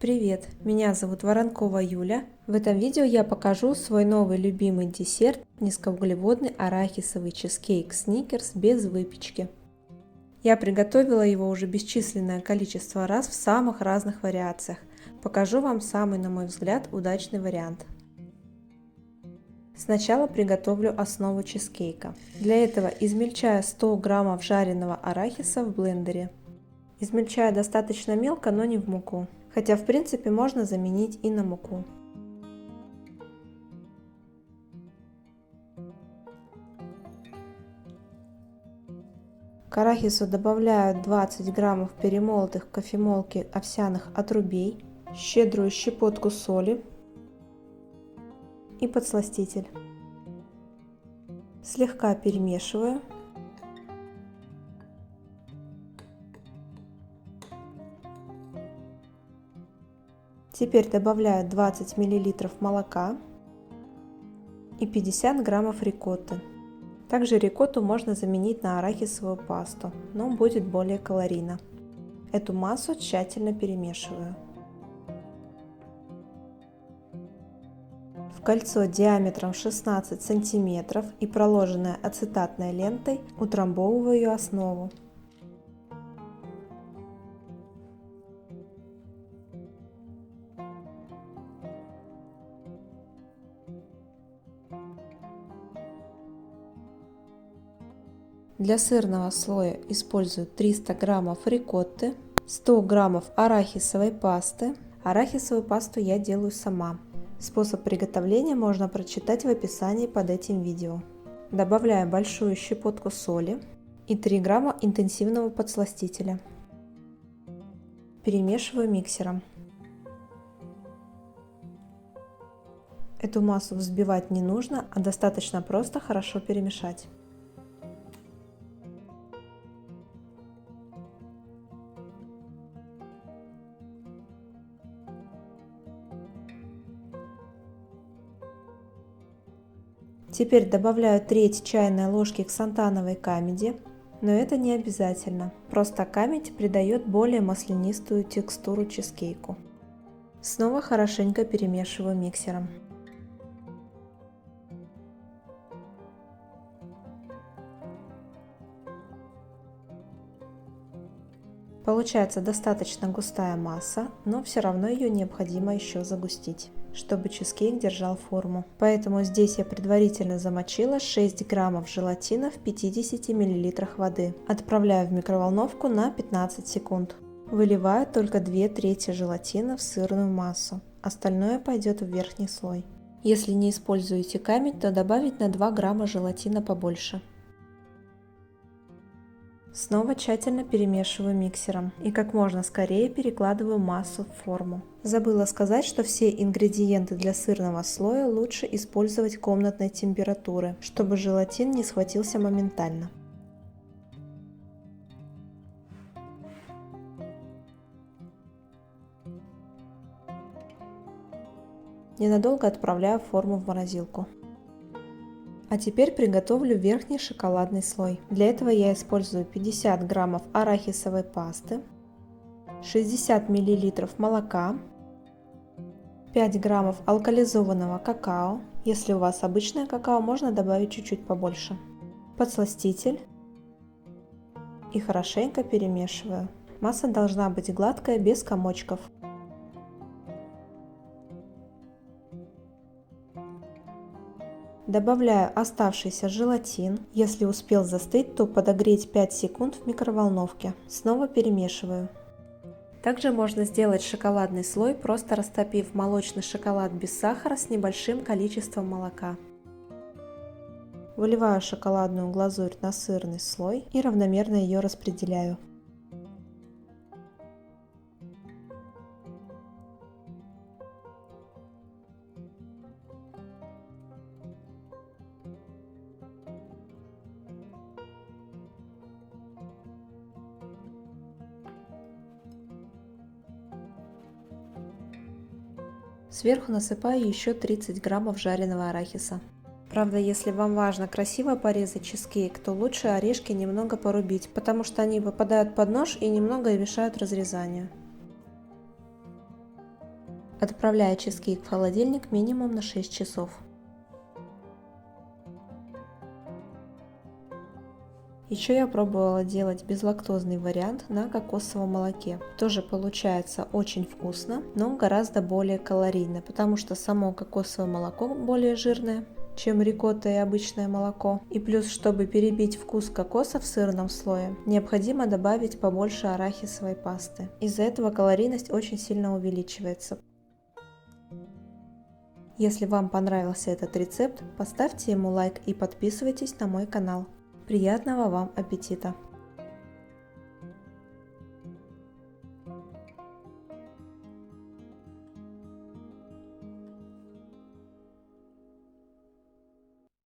Привет, меня зовут Воронкова Юля. В этом видео я покажу свой новый любимый десерт – низкоуглеводный арахисовый чизкейк Сникерс без выпечки. Я приготовила его уже бесчисленное количество раз в самых разных вариациях. Покажу вам самый, на мой взгляд, удачный вариант. Сначала приготовлю основу чизкейка. Для этого измельчаю 100 граммов жареного арахиса в блендере. Измельчаю достаточно мелко, но не в муку. Хотя в принципе можно заменить и на муку. К арахису добавляю 20 граммов перемолотых в кофемолке овсяных отрубей, щедрую щепотку соли и подсластитель. Слегка перемешиваю. Теперь добавляю 20 мл молока и 50 граммов рикотты. Также рикотту можно заменить на арахисовую пасту, но будет более калорийно. Эту массу тщательно перемешиваю. В кольцо диаметром 16 см и проложенное ацетатной лентой утрамбовываю основу. Для сырного слоя использую 300 граммов рикотты, 100 граммов арахисовой пасты. Арахисовую пасту я делаю сама. Способ приготовления можно прочитать в описании под этим видео. Добавляю большую щепотку соли и 3 грамма интенсивного подсластителя. Перемешиваю миксером. Эту массу взбивать не нужно, а достаточно просто хорошо перемешать. Теперь добавляю треть чайной ложки ксантановой камеди, но это не обязательно, просто камедь придает более маслянистую текстуру чизкейку. Снова хорошенько перемешиваю миксером. Получается достаточно густая масса, но все равно ее необходимо еще загустить, чтобы чизкейк держал форму. Поэтому здесь я предварительно замочила 6 граммов желатина в 50 мл воды. Отправляю в микроволновку на 15 секунд. Выливаю только 2/3 желатина в сырную массу, остальное пойдет в верхний слой. Если не используете камедь, то добавить на 2 грамма желатина побольше. Снова тщательно перемешиваю миксером и как можно скорее перекладываю массу в форму. Забыла сказать, что все ингредиенты для сырного слоя лучше использовать комнатной температуры, чтобы желатин не схватился моментально. Ненадолго отправляю форму в морозилку. А теперь приготовлю верхний шоколадный слой. Для этого я использую 50 граммов арахисовой пасты, 60 мл молока, 5 граммов алкализованного какао. Если у вас обычное какао, можно добавить чуть-чуть побольше. Подсластитель. И хорошенько перемешиваю. Масса должна быть гладкая, без комочков. Добавляю оставшийся желатин. Если успел застыть, то подогреть 5 секунд в микроволновке. Снова перемешиваю. Также можно сделать шоколадный слой, просто растопив молочный шоколад без сахара с небольшим количеством молока. Выливаю шоколадную глазурь на сырный слой и равномерно ее распределяю. Сверху насыпаю еще 30 граммов жареного арахиса. Правда, если вам важно красиво порезать чизкейк, то лучше орешки немного порубить, потому что они попадают под нож и немного мешают разрезанию. Отправляю чизкейк в холодильник минимум на 6 часов. Еще я пробовала делать безлактозный вариант на кокосовом молоке. Тоже получается очень вкусно, но гораздо более калорийно, потому что само кокосовое молоко более жирное, чем рикотта и обычное молоко. И плюс, чтобы перебить вкус кокоса в сырном слое, необходимо добавить побольше арахисовой пасты. Из-за этого калорийность очень сильно увеличивается. Если вам понравился этот рецепт, поставьте ему лайк и подписывайтесь на мой канал. Приятного вам аппетита!